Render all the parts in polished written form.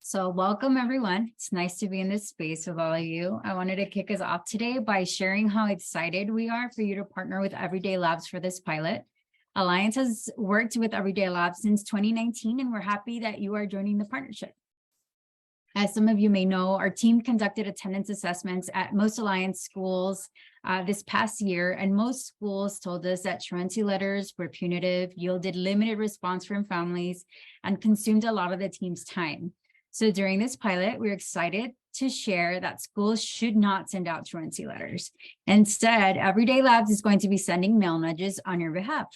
So welcome everyone. It's nice to be in this space with all of you. I wanted to kick us off today by sharing how excited we are for you to partner with EveryDay Labs for this pilot. Alliance has worked with EveryDay Labs since 2019, and we're happy that you are joining the partnership. As some of you may know, our team conducted attendance assessments at most Alliance schools this past year, and most schools told us that truancy letters were punitive, yielded limited response from families, and consumed a lot of the team's time. So during this pilot, we're excited to share that schools should not send out truancy letters. Instead, EveryDay Labs is going to be sending mail nudges on your behalf.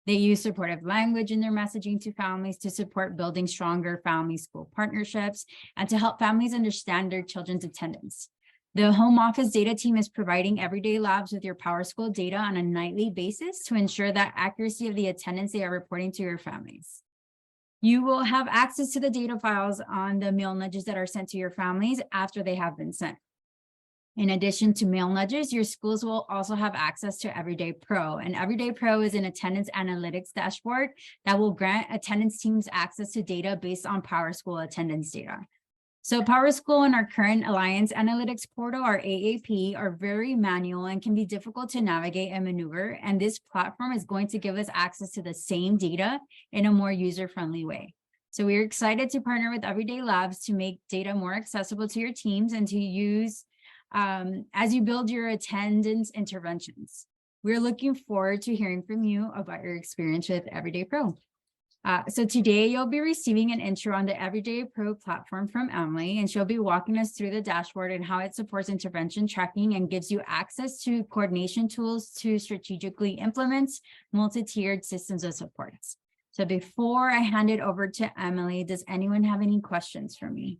They use supportive language in their messaging to families to support building stronger family-school partnerships and to help families understand their children's attendance. The home office data team is providing EveryDay Labs with your PowerSchool data on a nightly basis to ensure that accuracy of the attendance they are reporting to your families. You will have access to the data files on the mail nudges that are sent to your families after they have been sent. In addition to mail nudges, your schools will also have access to EveryDay Pro. And EveryDay Pro is an attendance analytics dashboard that will grant attendance teams access to data based on PowerSchool attendance data. So PowerSchool and our current Alliance Analytics Portal, our AAP, are very manual and can be difficult to navigate and maneuver. And this platform is going to give us access to the same data in a more user-friendly way. So we're excited to partner with EveryDay Labs to make data more accessible to your teams and to use as you build your attendance interventions. We're looking forward to hearing from you about your experience with EveryDay Pro. So today you'll be receiving an intro on the EveryDay Pro platform from Emily, and she'll be walking us through the dashboard and how it supports intervention tracking and gives you access to coordination tools to strategically implement multi-tiered systems of supports. So before I hand it over to Emily, does anyone have any questions for me?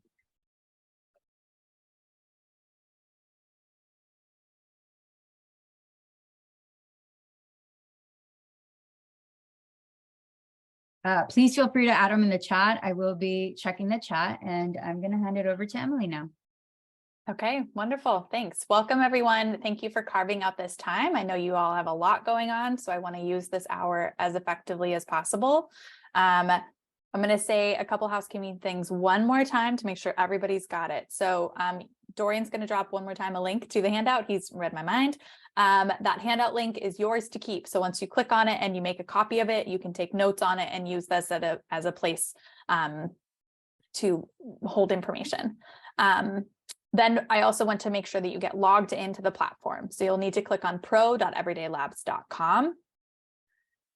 Please feel free to add them in the chat. I will be checking the chat, and I'm going to hand it over to Emily now. Okay, wonderful. Thanks. Welcome, everyone. Thank you for carving out this time. I know you all have a lot going on, so I want to use this hour as effectively as possible. I'm going to say a couple housekeeping things one more time to make sure everybody's got it. So Dorian's going to drop one more time a link to the handout. He's read my mind. That handout link is yours to keep. So once you click on it and you make a copy of it, you can take notes on it and use this as a place to hold information. Then I also want to make sure that you get logged into the platform. So you'll need to click on pro.everydaylabs.com.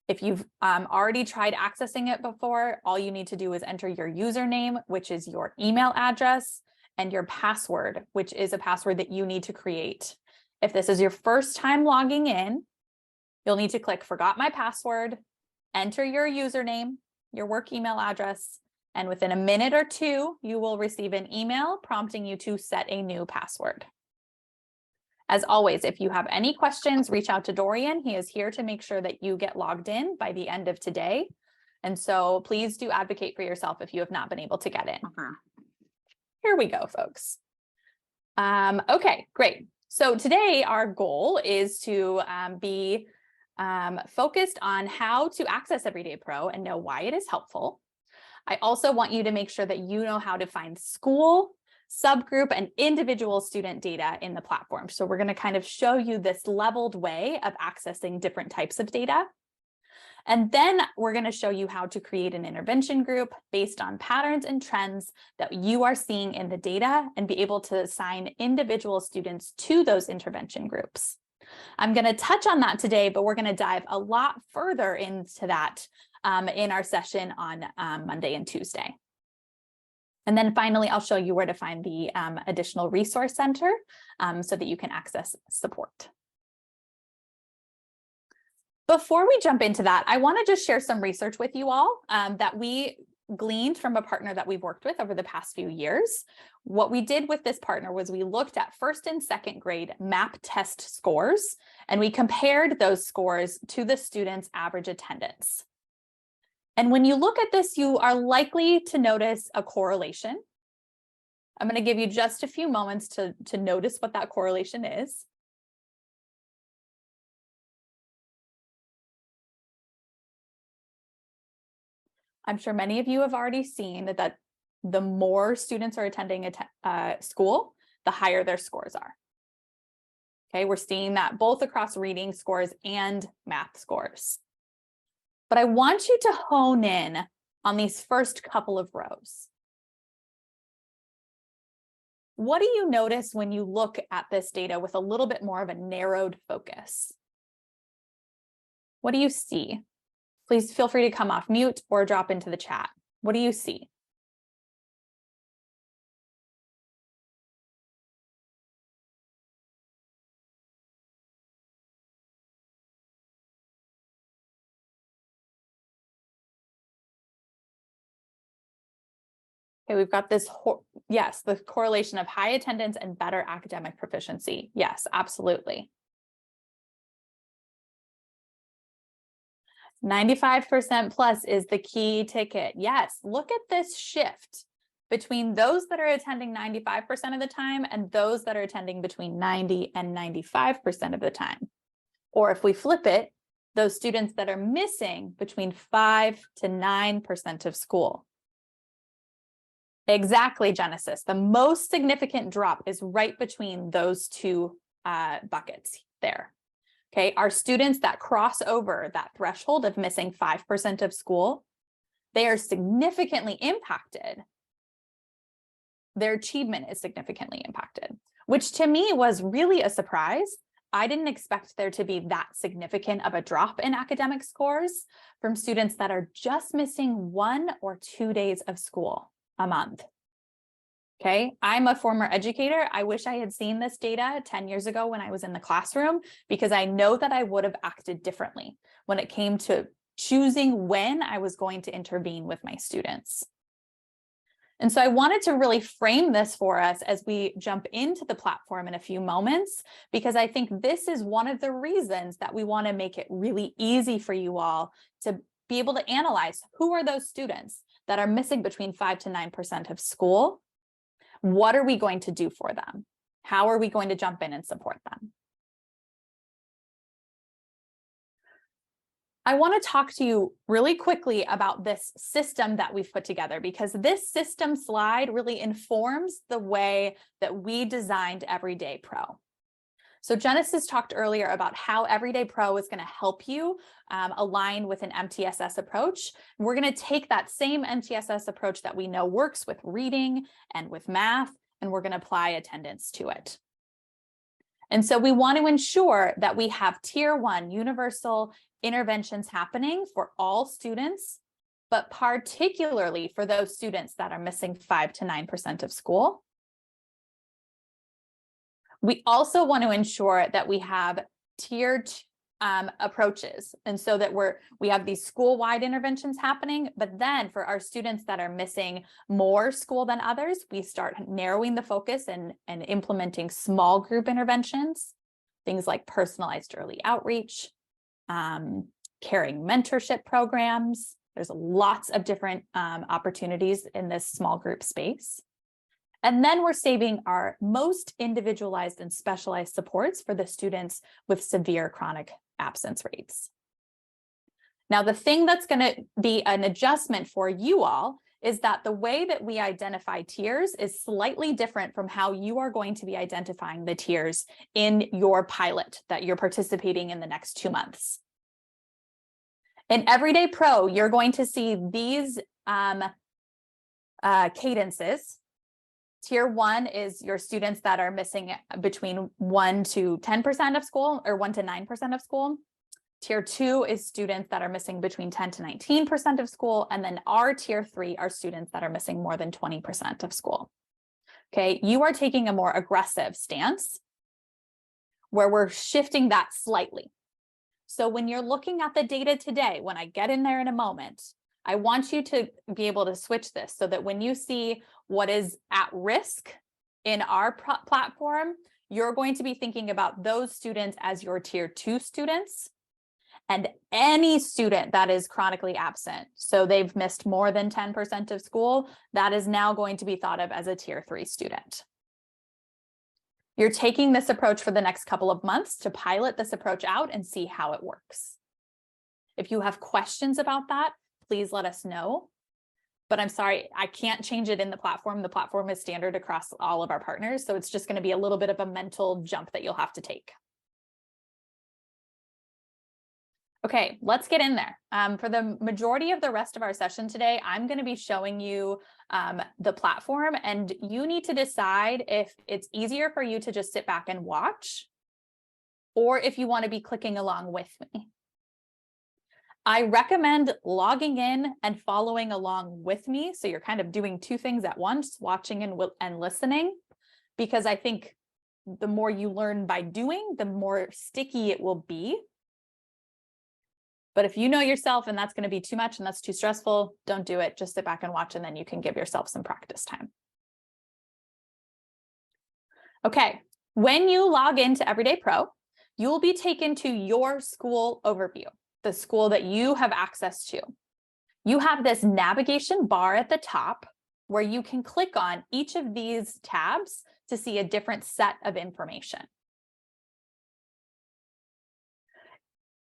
If you've already tried accessing it before, all you need to do is enter your username, which is your email address, and your password, which is a password that you need to create. If this is your first time logging in, you'll need to click Forgot My Password, enter your username, your work email address, and within a minute or two, you will receive an email prompting you to set a new password. As always, if you have any questions, reach out to Dorian. He is here to make sure that you get logged in by the end of today. And so please do advocate for yourself if you have not been able to get in. Here we go, folks. Okay, great. So today our goal is to be focused on how to access EveryDay Pro and know why it is helpful. I also want you to make sure that you know how to find school, subgroup, and individual student data in the platform. So we're going to kind of show you this leveled way of accessing different types of data. And then we're going to show you how to create an intervention group based on patterns and trends that you are seeing in the data and be able to assign individual students to those intervention groups. I'm going to touch on that today, but we're going to dive a lot further into that in our session on Monday and Tuesday. And then finally, I'll show you where to find the additional resource center so that you can access support. Before we jump into that, I want to just share some research with you all that we gleaned from a partner that we've worked with over the past few years. What we did with this partner was we looked at first and second grade MAP test scores, and we compared those scores to the students' average attendance. And when you look at this, you are likely to notice a correlation. I'm going to give you just a few moments to notice what that correlation is. I'm sure many of you have already seen that the more students are attending school, the higher their scores are. Okay, we're seeing that both across reading scores and math scores. But I want you to hone in on these first couple of rows. What do you notice when you look at this data with a little bit more of a narrowed focus? What do you see? Please feel free to come off mute or drop into the chat. What do you see? Okay, we've got this, yes, the correlation of high attendance and better academic proficiency. Yes, absolutely. 95% plus is the key ticket. Yes, look at this shift between those that are attending 95% of the time and those that are attending between 90 and 95% of the time. Or if we flip it, those students that are missing between 5 to 9% of school. Exactly, Genesis. The most significant drop is right between those two buckets there. Okay, our students that cross over that threshold of missing 5% of school, they are significantly impacted. Their achievement is significantly impacted, which to me was really a surprise. I didn't expect there to be that significant of a drop in academic scores from students that are just missing 1 or 2 days of school a month. Okay, I'm a former educator. I wish I had seen this data 10 years ago when I was in the classroom, because I know that I would have acted differently when it came to choosing when I was going to intervene with my students. And so I wanted to really frame this for us as we jump into the platform in a few moments, because I think this is one of the reasons that we want to make it really easy for you all to be able to analyze who are those students that are missing between 5 to 9% of school. What are we going to do for them? How are we going to jump in and support them? I want to talk to you really quickly about this system that we've put together, because this system slide really informs the way that we designed EveryDay Pro. So Genesis talked earlier about how EveryDay Pro is going to help you align with an MTSS approach. We're going to take that same MTSS approach that we know works with reading and with math, and we're going to apply attendance to it. And so we want to ensure that we have tier 1 universal interventions happening for all students, but particularly for those students that are missing 5 to 9% of school. We also want to ensure that we have tiered approaches, and so that we have these school-wide interventions happening, but then for our students that are missing more school than others, we start narrowing the focus and implementing small group interventions, things like personalized early outreach, caring mentorship programs. There's lots of different opportunities in this small group space. And then we're saving our most individualized and specialized supports for the students with severe chronic absence rates. Now, the thing that's going to be an adjustment for you all is that the way that we identify tiers is slightly different from how you are going to be identifying the tiers in your pilot that you're participating in the next 2 months. In EveryDay Pro, you're going to see these cadences. Tier 1 is your students that are missing between 1 to 10% of school, or 1 to 9% of school. Tier 2 is students that are missing between 10 to 19% of school. And then our tier 3 are students that are missing more than 20% of school. Okay, you are taking a more aggressive stance where we're shifting that slightly. So when you're looking at the data today, when I get in there in a moment, I want you to be able to switch this so that when you see what is at risk in our platform, you're going to be thinking about those students as your tier 2 students, and any student that is chronically absent, so they've missed more than 10% of school, that is now going to be thought of as a tier 3 student. You're taking this approach for the next couple of months to pilot this approach out and see how it works. If you have questions about that, please let us know. but I'm sorry, I can't change it in the platform. The platform is standard across all of our partners. So it's just going to be a little bit of a mental jump that you'll have to take. Okay, let's get in there. For the majority of the rest of our session today, I'm going to be showing you the platform, and you need to decide if it's easier for you to just sit back and watch, or if you want to be clicking along with me. I recommend logging in and following along with me. So you're kind of doing two things at once, watching and listening, because I think the more you learn by doing, the more sticky it will be. But if you know yourself and that's going to be too much and that's too stressful, don't do it. Just sit back and watch, and then you can give yourself some practice time. Okay, when you log into EveryDay Pro, you will be taken to your school overview, the school that you have access to. You have this navigation bar at the top where you can click on each of these tabs to see a different set of information.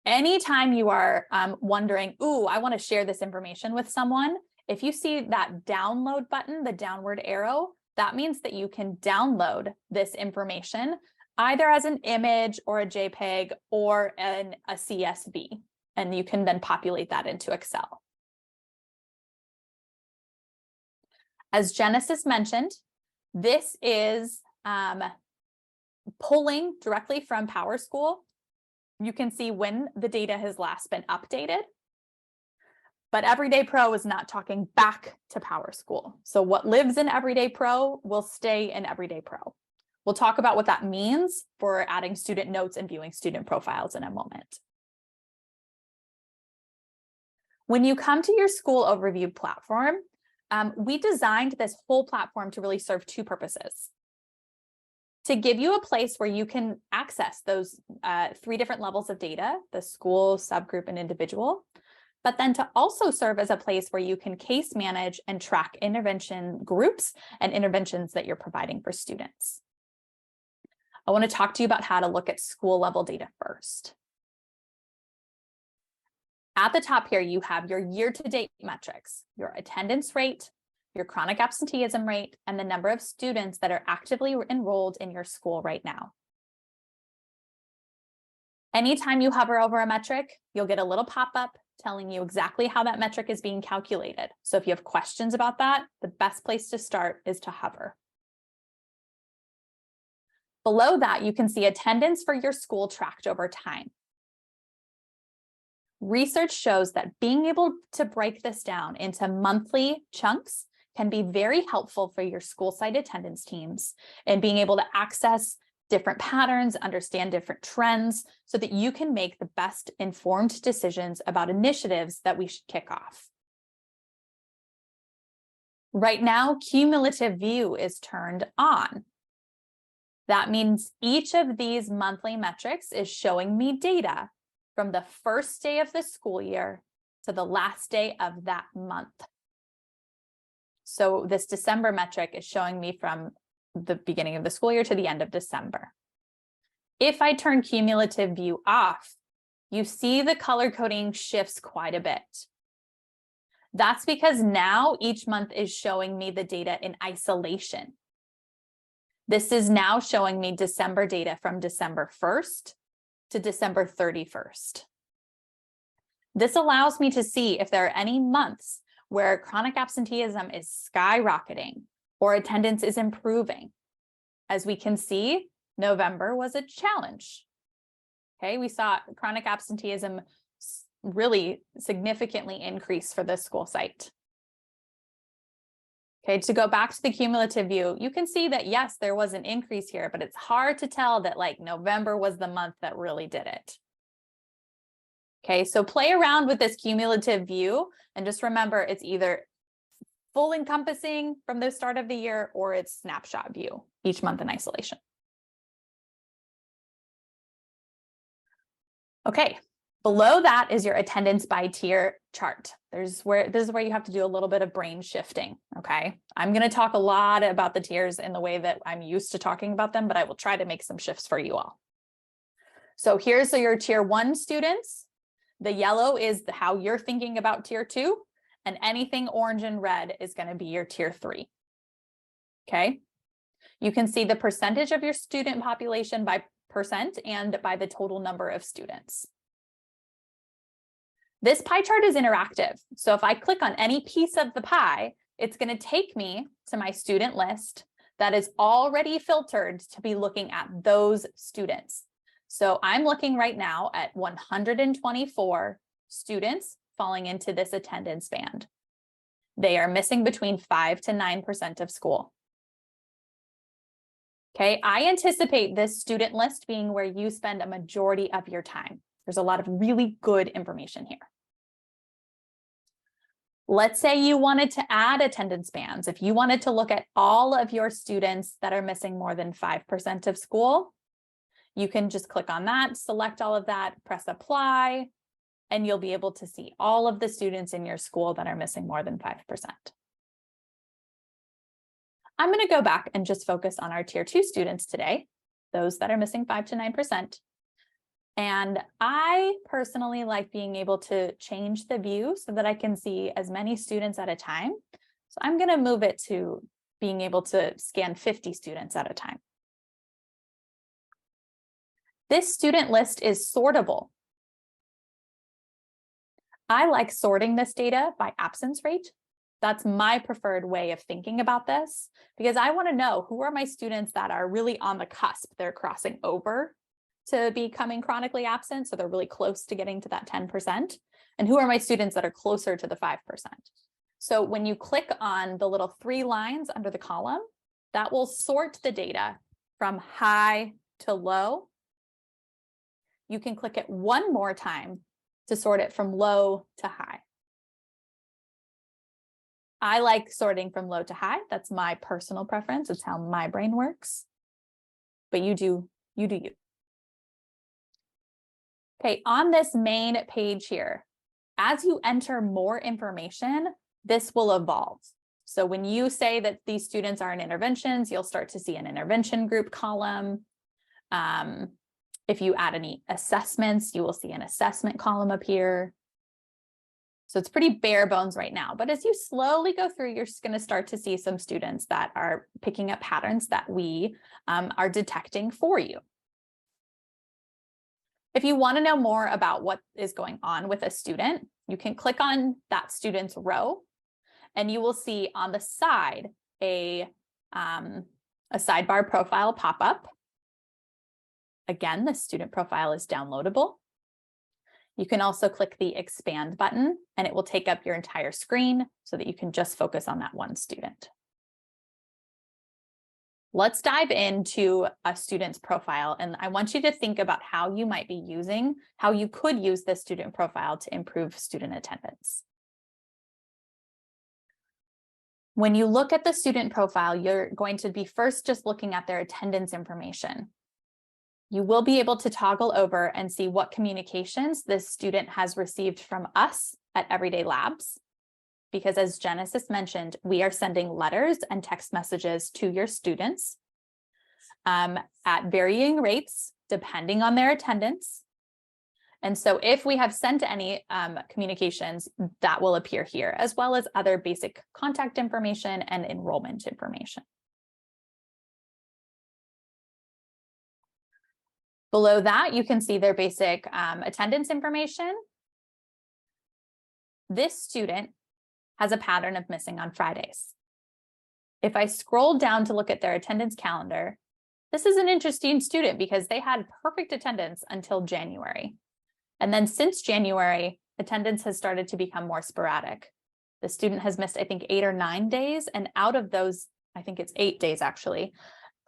Anytime you are wondering, ooh, I want to share this information with someone, if you see that download button, the downward arrow, that means that you can download this information either as an image or a JPEG or a CSV, and you can then populate that into Excel. As Genesis mentioned, this is pulling directly from PowerSchool. You can see when the data has last been updated, but EveryDay Pro is not talking back to PowerSchool. So what lives in EveryDay Pro will stay in EveryDay Pro. We'll talk about what that means for adding student notes and viewing student profiles in a moment. When you come to your school overview platform, we designed this whole platform to really serve two purposes. To give you a place where you can access those three different levels of data, the school, subgroup, and individual, but then to also serve as a place where you can case manage and track intervention groups and interventions that you're providing for students. I want to talk to you about how to look at school level data first. At the top here, you have your year-to-date metrics, your attendance rate, your chronic absenteeism rate, and the number of students that are actively enrolled in your school right now. Anytime you hover over a metric, you'll get a little pop-up telling you exactly how that metric is being calculated. So if you have questions about that, the best place to start is to hover. Below that, you can see attendance for your school tracked over time. Research shows that being able to break this down into monthly chunks can be very helpful for your school site attendance teams and being able to access different patterns, understand different trends, so that you can make the best informed decisions about initiatives that we should kick off. Right now, cumulative view is turned on. That means each of these monthly metrics is showing me data from the first day of the school year to the last day of that month. So this December metric is showing me from the beginning of the school year to the end of December. If I turn cumulative view off, you see the color coding shifts quite a bit. That's because now each month is showing me the data in isolation. This is now showing me December data from December 1st to December 31st. This allows me to see if there are any months where chronic absenteeism is skyrocketing or attendance is improving. As we can see, November was a challenge. Okay, we saw chronic absenteeism really significantly increase for this school site. Okay, to go back to the cumulative view, you can see that yes, there was an increase here, but it's hard to tell that like November was the month that really did it. Okay, so play around with this cumulative view and just remember it's either full encompassing from the start of the year or it's snapshot view, each month in isolation. Okay, below that is your attendance by tier chart. This is where you have to do a little bit of brain shifting, okay? I'm gonna talk a lot about the tiers in the way that I'm used to talking about them, but I will try to make some shifts for you all. So here's your tier 1 students. The yellow is how you're thinking about tier 2, and anything orange and red is going to be your tier 3. Okay. You can see the percentage of your student population by percent and by the total number of students. This pie chart is interactive. So if I click on any piece of the pie, it's going to take me to my student list that is already filtered to be looking at those students. So I'm looking right now at 124 students falling into this attendance band. They are missing between 5 to 9% of school. Okay, I anticipate this student list being where you spend a majority of your time. There's a lot of really good information here. Let's say you wanted to add attendance bands. If you wanted to look at all of your students that are missing more than 5% of school, you can just click on that, select all of that, press apply, and you'll be able to see all of the students in your school that are missing more than 5%. I'm going to go back and just focus on our tier 2 students today, those that are missing 5 to 9%. And I personally like being able to change the view so that I can see as many students at a time. So I'm going to move it to being able to scan 50 students at a time. This student list is sortable. I like sorting this data by absence rate. That's my preferred way of thinking about this, because I want to know who are my students that are really on the cusp. They're crossing over to becoming chronically absent, so they're really close to getting to that 10%. And who are my students that are closer to the 5%? So when you click on the little 3 lines under the column, that will sort the data from high to low. You can click it one more time to sort it from low to high. I like sorting from low to high. That's my personal preference. It's how my brain works. But you do you. Okay, on this main page here, as you enter more information, this will evolve. So when you say that these students are in interventions, you'll start to see an intervention group column. If you add any assessments, you will see an assessment column appear. So it's pretty bare bones right now, but as you slowly go through, you're going to start to see some students that are picking up patterns that we are detecting for you. If you want to know more about what is going on with a student, you can click on that student's row, and you will see on the side a sidebar profile pop up. Again, the student profile is downloadable. You can also click the expand button, and it will take up your entire screen so that you can just focus on that one student. Let's dive into a student's profile, and I want you to think about how you could use this student profile to improve student attendance. When you look at the student profile, you're going to be first just looking at their attendance information. You will be able to toggle over and see what communications this student has received from us at EveryDay Labs. Because as Genesis mentioned, we are sending letters and text messages to your students at varying rates, depending on their attendance. And so if we have sent any communications, that will appear here, as well as other basic contact information and enrollment information. Below that, you can see their basic attendance information. This student has a pattern of missing on Fridays. If I scroll down to look at their attendance calendar, this is an interesting student because they had perfect attendance until January. And then since January, attendance has started to become more sporadic. The student has missed, I think, 8 or 9 days. And out of those, I think it's 8 days actually,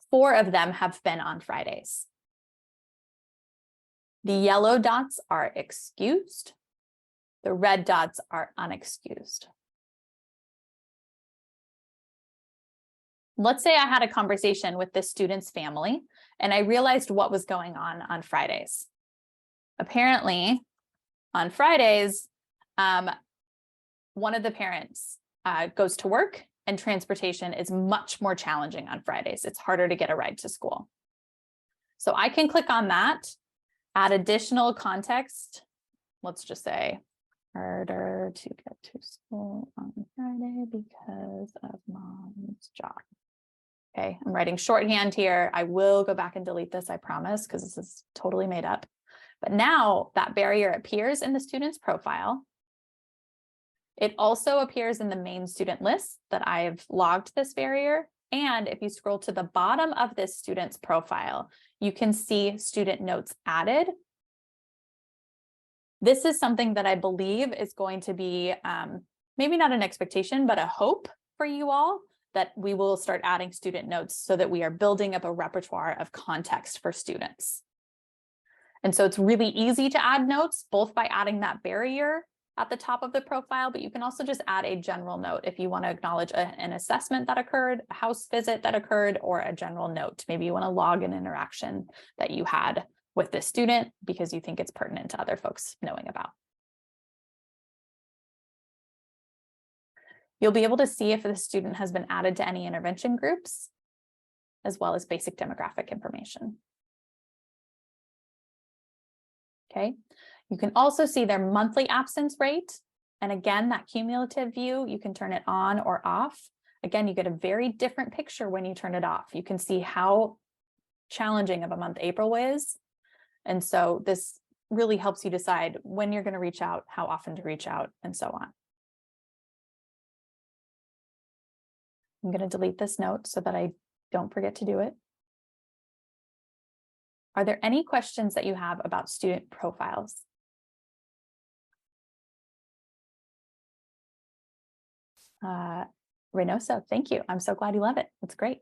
4 of them have been on Fridays. The yellow dots are excused. The red dots are unexcused. Let's say I had a conversation with this student's family and I realized what was going on Fridays. Apparently, on Fridays, one of the parents goes to work and transportation is much more challenging on Fridays. It's harder to get a ride to school. So I can click on that, add additional context. Let's just say harder to get to school on Friday because of mom's job. Okay, I'm writing shorthand here. I will go back and delete this, I promise, because this is totally made up. But now that barrier appears in the student's profile. It also appears in the main student list that I've logged this barrier. And if you scroll to the bottom of this student's profile, you can see student notes added. This is something that I believe is going to be maybe not an expectation, but a hope for you all, that we will start adding student notes so that we are building up a repertoire of context for students. And so it's really easy to add notes, both by adding that barrier at the top of the profile, but you can also just add a general note if you want to acknowledge an assessment that occurred, a house visit that occurred, or a general note. Maybe you want to log an interaction that you had with this student because you think it's pertinent to other folks knowing about. You'll be able to see if the student has been added to any intervention groups, as well as basic demographic information. Okay. You can also see their monthly absence rate. And again, that cumulative view, you can turn it on or off. Again, you get a very different picture when you turn it off. You can see how challenging of a month April is. And so this really helps you decide when you're going to reach out, how often to reach out, and so on. I'm going to delete this note so that I don't forget to do it. Are there any questions that you have about student profiles? Reynoso, thank you. I'm so glad you love it. That's great.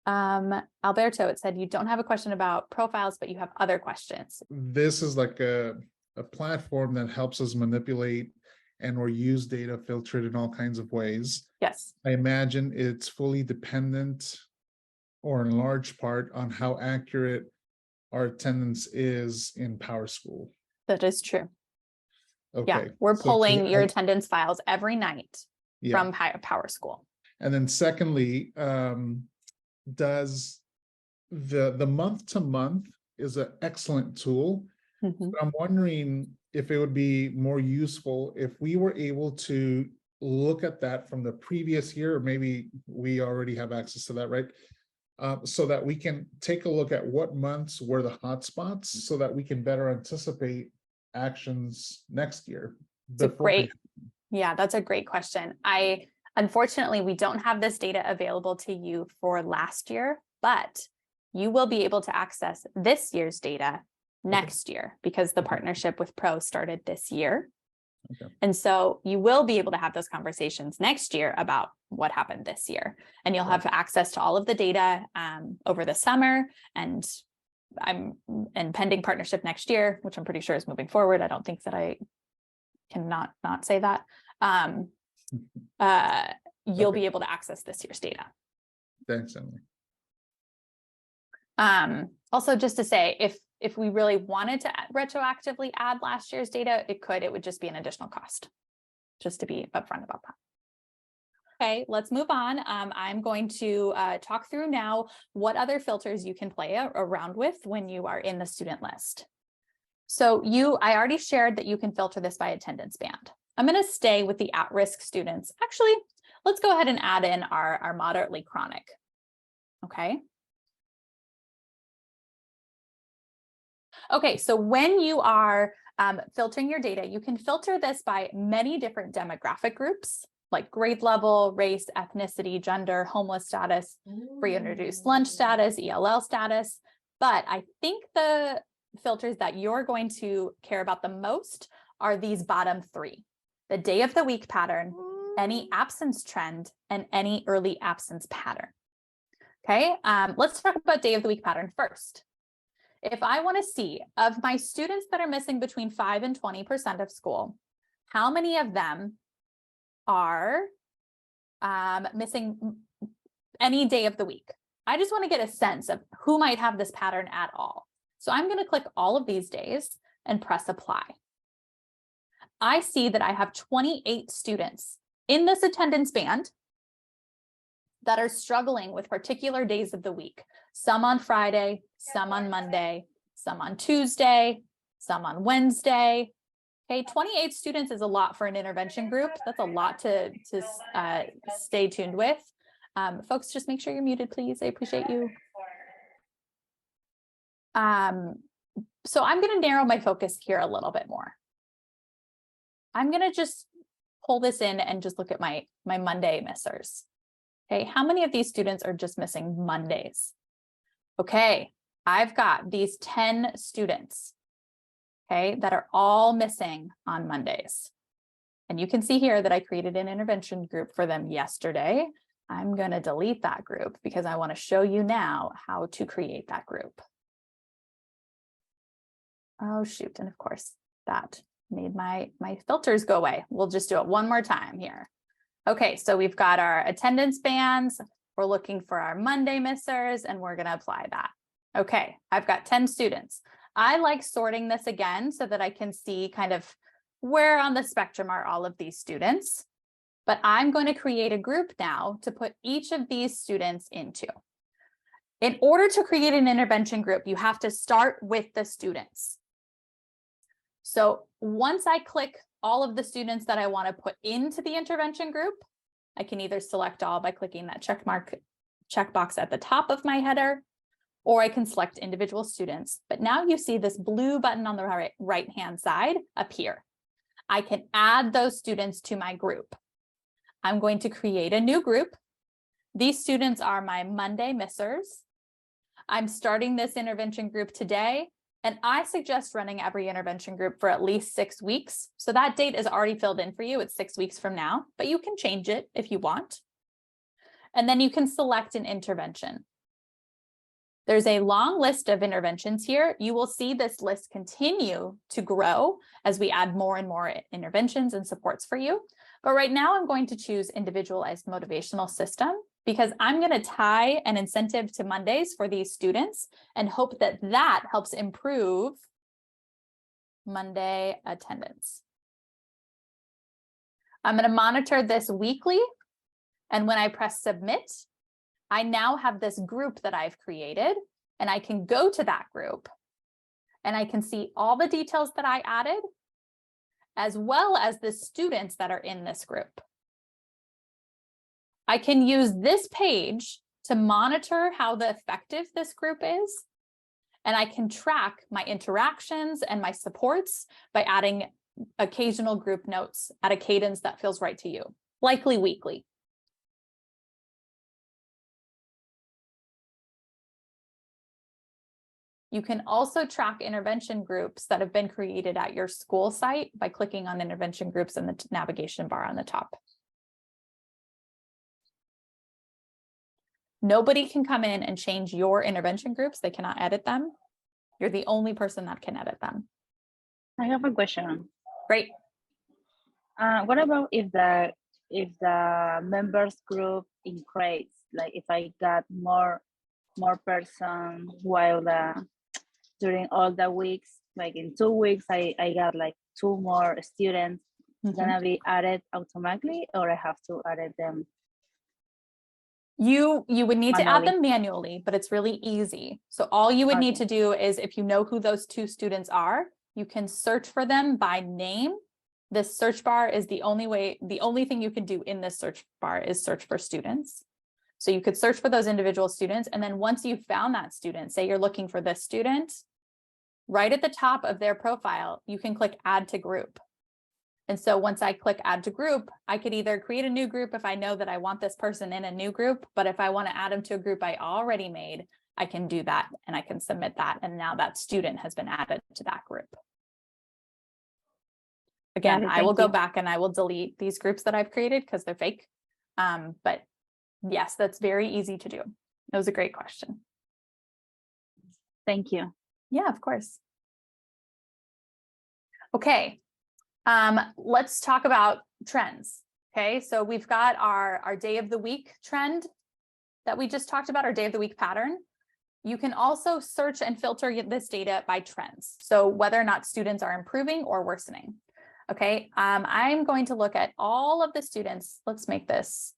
Alberto, it said you don't have a question about profiles, but you have other questions. This is like a platform that helps us manipulate and or use data filtered in all kinds of ways. Yes. I imagine it's fully dependent, or in large part, on how accurate our attendance is in PowerSchool. That is true. Okay. Yeah, we're So pulling your attendance files every night yeah. from PowerSchool. And then secondly, does the month to month is an excellent tool. Mm-hmm. But I'm wondering if it would be more useful if we were able to look at that from the previous year, or maybe we already have access to that, right? So that we can take a look at what months were the hot spots so that we can better anticipate actions next year. Yeah, that's a great question. Unfortunately, we don't have this data available to you for last year, but you will be able to access this year's data next year because the partnership with Pro started this year. Okay. And so you will be able to have those conversations next year about what happened this year. And you'll have access to all of the data over the summer, and pending partnership next year, which I'm pretty sure is moving forward. I don't think that I cannot not say that. You'll be able to access this year's data. Thanks, Emily. Also, just to say, if we really wanted to retroactively add last year's data, it would just be an additional cost, just to be upfront about that. Okay, let's move on. I'm going to talk through now what other filters you can play around with when you are in the student list. So I already shared that you can filter this by attendance band. I'm going to stay with the at-risk students. Actually, let's go ahead and add in our moderately chronic. Okay. Okay, so when you are filtering your data, you can filter this by many different demographic groups, like grade level, race, ethnicity, gender, homeless status, free and reduced lunch status, ELL status. But I think the filters that you're going to care about the most are these bottom three: the day of the week pattern, any absence trend, and any early absence pattern. Okay, let's talk about day of the week pattern first. If I want to see, of my students that are missing between 5 and 20% of school, how many of them are missing any day of the week? I just want to get a sense of who might have this pattern at all. So I'm going to click all of these days and press apply. I see that I have 28 students in this attendance band that are struggling with particular days of the week. Some on Friday, some on Monday, some on Tuesday, some on Wednesday. Okay, 28 students is a lot for an intervention group. That's a lot to stay tuned with. Folks, just make sure you're muted, please. I appreciate you. So I'm going to narrow my focus here a little bit more. I'm going to just pull this in and just look at my Monday missers. Okay, how many of these students are just missing Mondays? Okay, I've got these 10 students, okay, that are all missing on Mondays. And you can see here that I created an intervention group for them yesterday. I'm going to delete that group because I want to show you now how to create that group. Oh, shoot. And of course, that made my filters go away. We'll just do it one more time here. Okay, so we've got our attendance bands. We're looking for our Monday missers, and we're going to apply that. Okay, I've got 10 students. I like sorting this again so that I can see kind of where on the spectrum are all of these students. But I'm going to create a group now to put each of these students into. In order to create an intervention group, you have to start with the students. So once I click all of the students that I want to put into the intervention group, I can either select all by clicking that checkbox at the top of my header, or I can select individual students. But now you see this blue button on the right-hand side appear. I can add those students to my group. I'm going to create a new group. These students are my Monday missers. I'm starting this intervention group today, and I suggest running every intervention group for at least 6 weeks. So that date is already filled in for you. It's 6 weeks from now, but you can change it if you want. And then you can select an intervention. There's a long list of interventions here. You will see this list continue to grow as we add more and more interventions and supports for you. But right now I'm going to choose individualized motivational system because I'm going to tie an incentive to Mondays for these students and hope that that helps improve Monday attendance. I'm going to monitor this weekly. And when I press submit, I now have this group that I've created, and I can go to that group and I can see all the details that I added, as well as the students that are in this group. I can use this page to monitor how effective this group is, and I can track my interactions and my supports by adding occasional group notes at a cadence that feels right to you, likely weekly. You can also track intervention groups that have been created at your school site by clicking on intervention groups in the navigation bar on the top. Nobody can come in and change your intervention groups. They cannot edit them. You're the only person that can edit them. I have a question. Great. What about if the members group increase? Like if I got more person while during all the weeks, like in 2 weeks, I got like 2 more students. Gonna be added automatically, or I have to add them? You would need to add Manually. them manually, but it's really easy. So all you would need to do is, if you know who those 2 students are, you can search for them by name. This search bar is the only thing you can do in this search bar is search for students. So you could search for those individual students. And then once you've found that student, say you're looking for this student, right at the top of their profile, you can click add to group. And so once I click add to group, I could either create a new group if I know that I want this person in a new group, but if I want to add them to a group I already made, I can do that and I can submit that. And now that student has been added to that group. Again, I will go back and I will delete these groups that I've created because they're fake. But yes, that's very easy to do. That was a great question. Thank you. Yeah, of course. Okay. Let's talk about trends. Okay, so we've got our day of the week trend that we just talked about, our day of the week pattern. You can also search and filter this data by trends. So whether or not students are improving or worsening. Okay, I'm going to look at all of the students. Let's make this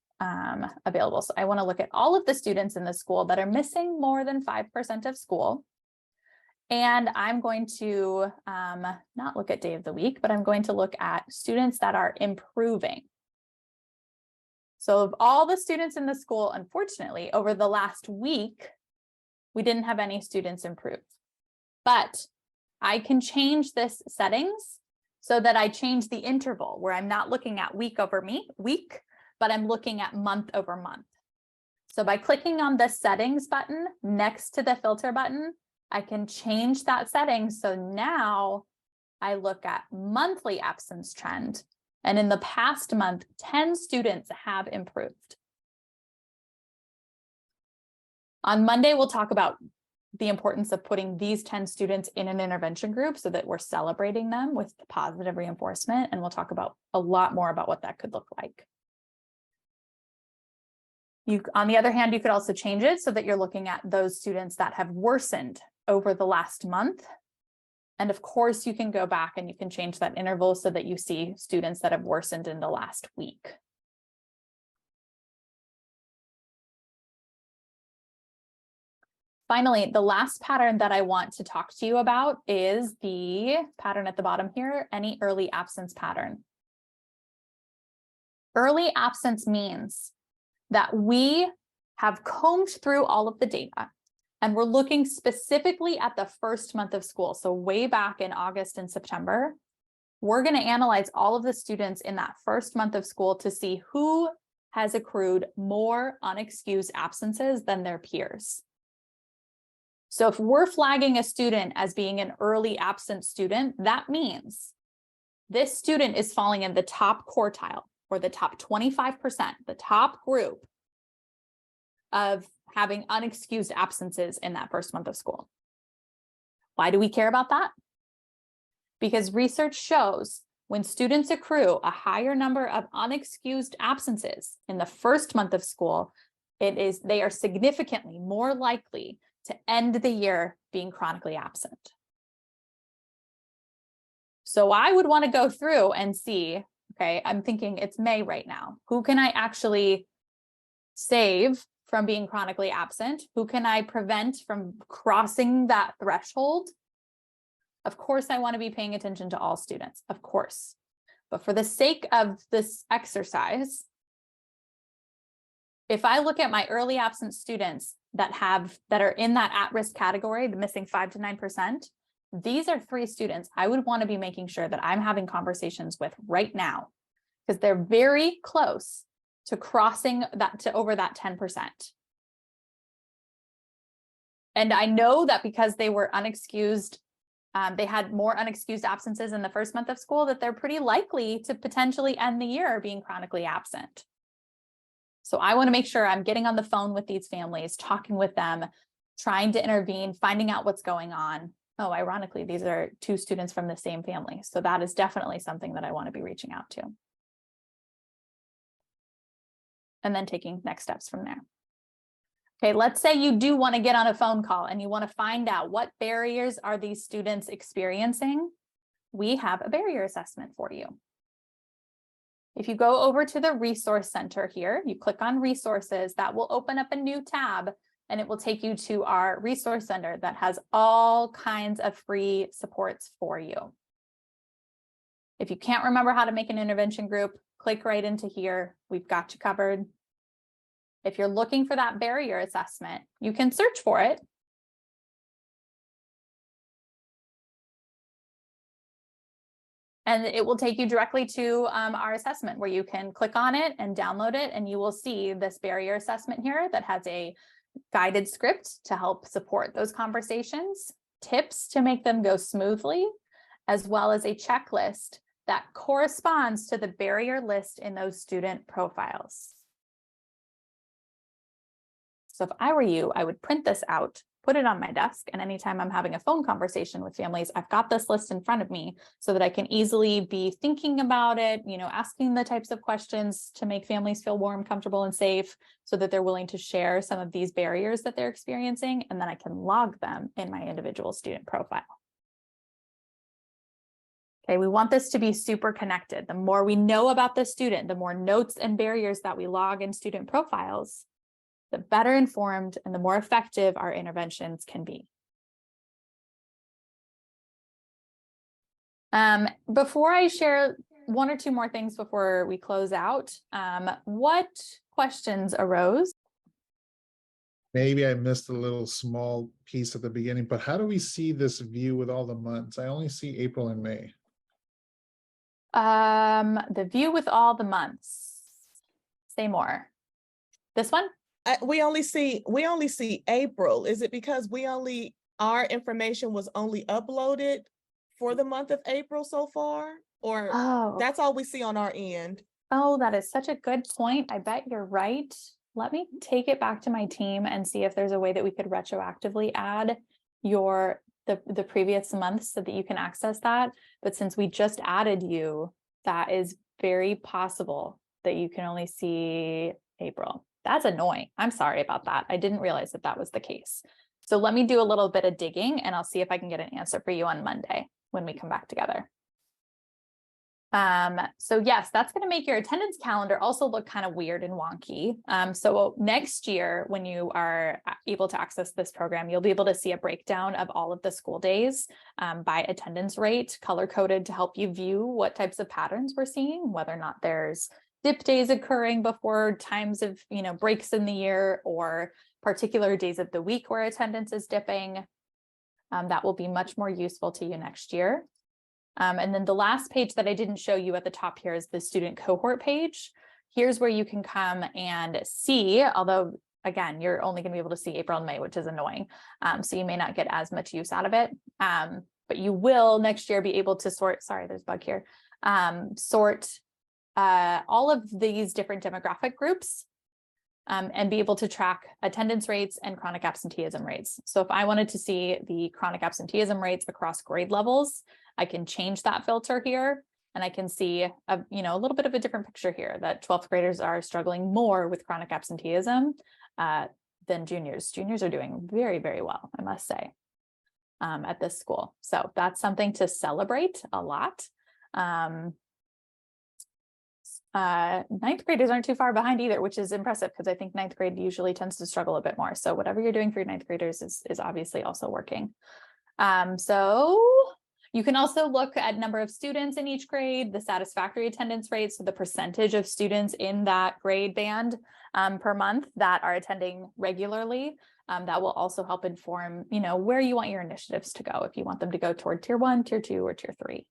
available. So I want to look at all of the students in the school that are missing more than 5% of school. And I'm going to not look at day of the week, but I'm going to look at students that are improving. So of all the students in the school, unfortunately, over the last week, we didn't have any students improve. But I can change this settings so that I change the interval where I'm not looking at week over week, but I'm looking at month over month. So by clicking on the settings button next to the filter button, I can change that setting. So now I look at monthly absence trend. And in the past month, 10 students have improved. On Monday, we'll talk about the importance of putting these 10 students in an intervention group so that we're celebrating them with positive reinforcement. And we'll talk about a lot more about what that could look like. On the other hand, you could also change it so that you're looking at those students that have worsened over the last month. And of course, you can go back and you can change that interval so that you see students that have worsened in the last week. Finally, the last pattern that I want to talk to you about is the pattern at the bottom here, any early absence pattern. Early absence means that we have combed through all of the data and we're looking specifically at the first month of school. So way back in August and September, we're going to analyze all of the students in that first month of school to see who has accrued more unexcused absences than their peers. So if we're flagging a student as being an early absent student, that means this student is falling in the top quartile or the top 25%, the top group of having unexcused absences in that first month of school. Why do we care about that? Because research shows when students accrue a higher number of unexcused absences in the first month of school, they are significantly more likely to end the year being chronically absent. So I would want to go through and see, okay, I'm thinking it's May right now. Who can I actually save from being chronically absent? Who can I prevent from crossing that threshold? Of course, I want to be paying attention to all students, of course. But for the sake of this exercise, if I look at my early absent students that are in that at-risk category, the missing 5 to 9%, these are 3 students I would want to be making sure that I'm having conversations with right now, because they're very close to crossing that to over that 10%. And I know that because they were unexcused, they had more unexcused absences in the first month of school, that they're pretty likely to potentially end the year being chronically absent. So I want to make sure I'm getting on the phone with these families, talking with them, trying to intervene, finding out what's going on. Oh, ironically, these are 2 students from the same family. So that is definitely something that I want to be reaching out to. And then taking next steps from there. Okay, let's say you do want to get on a phone call and you want to find out what barriers are these students experiencing. We have a barrier assessment for you. If you go over to the resource center here, you click on resources, that will open up a new tab and it will take you to our resource center that has all kinds of free supports for you. If you can't remember how to make an intervention group, click right into here. We've got you covered. If you're looking for that barrier assessment, you can search for it. And it will take you directly to our assessment where you can click on it and download it. And you will see this barrier assessment here that has a guided script to help support those conversations, tips to make them go smoothly, as well as a checklist that corresponds to the barrier list in those student profiles. So if I were you, I would print this out, put it on my desk, and anytime I'm having a phone conversation with families, I've got this list in front of me so that I can easily be thinking about it, asking the types of questions to make families feel warm, comfortable, and safe so that they're willing to share some of these barriers that they're experiencing, and then I can log them in my individual student profile. Okay, we want this to be super connected. The more we know about the student, the more notes and barriers that we log in student profiles, the better informed and the more effective our interventions can be. Before I share one or two more things before we close out, what questions arose? Maybe I missed a little small piece at the beginning, but how do we see this view with all the months? I only see April and May. The view with all the months. Say more. This one? We only see April. Is it because our information was only uploaded for the month of April so far? Or that's all we see on our end? Oh, that is such a good point. I bet you're right. Let me take it back to my team and see if there's a way that we could retroactively add the previous months so that you can access that. But since we just added you, that is very possible that you can only see April. That's annoying. I'm sorry about that. I didn't realize that that was the case. So let me do a little bit of digging and I'll see if I can get an answer for you on Monday when we come back together. So yes, that's going to make your attendance calendar also look kind of weird and wonky. So next year, when you are able to access this program, you'll be able to see a breakdown of all of the school days by attendance rate, color coded to help you view what types of patterns we're seeing, whether or not there's dip days occurring before times of, breaks in the year or particular days of the week where attendance is dipping. That will be much more useful to you next year. And then the last page that I didn't show you at the top here is the student cohort page. Here's where you can come and see, although again, you're only going to be able to see April and May, which is annoying. So you may not get as much use out of it. But you will next year be able to sort, sorry, there's a bug here, sort all of these different demographic groups and be able to track attendance rates and chronic absenteeism rates. So if I wanted to see the chronic absenteeism rates across grade levels, I can change that filter here and I can see a little bit of a different picture here that 12th graders are struggling more with chronic absenteeism than juniors. Juniors are doing very, very well, I must say, at this school. So that's something to celebrate a lot. Ninth graders aren't too far behind either, which is impressive because I think ninth grade usually tends to struggle a bit more. So whatever you're doing for your ninth graders is obviously also working. So you can also look at number of students in each grade, the satisfactory attendance rates, so the percentage of students in that grade band per month that are attending regularly. That will also help inform, where you want your initiatives to go, if you want them to go toward tier 1, tier 2, or tier 3.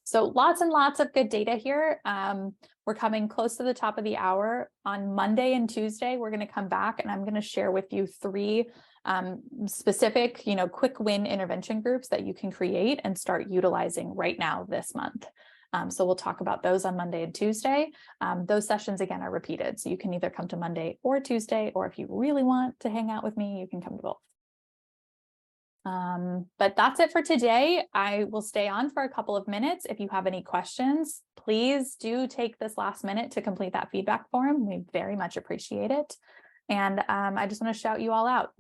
So lots and lots of good data here. We're coming close to the top of the hour. On Monday and Tuesday, we're going to come back and I'm going to share with you 3 specific, quick win intervention groups that you can create and start utilizing right now this month. So we'll talk about those on Monday and Tuesday. Those sessions again are repeated. So you can either come to Monday or Tuesday, or if you really want to hang out with me, you can come to both. But that's it for today. I will stay on for a couple of minutes. If you have any questions, please do take this last minute to complete that feedback form. We very much appreciate it. And I just want to shout you all out.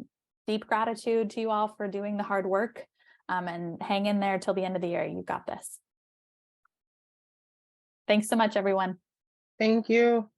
Deep gratitude to you all for doing the hard work and hang in there till the end of the year. You got this. Thanks so much, everyone. Thank you.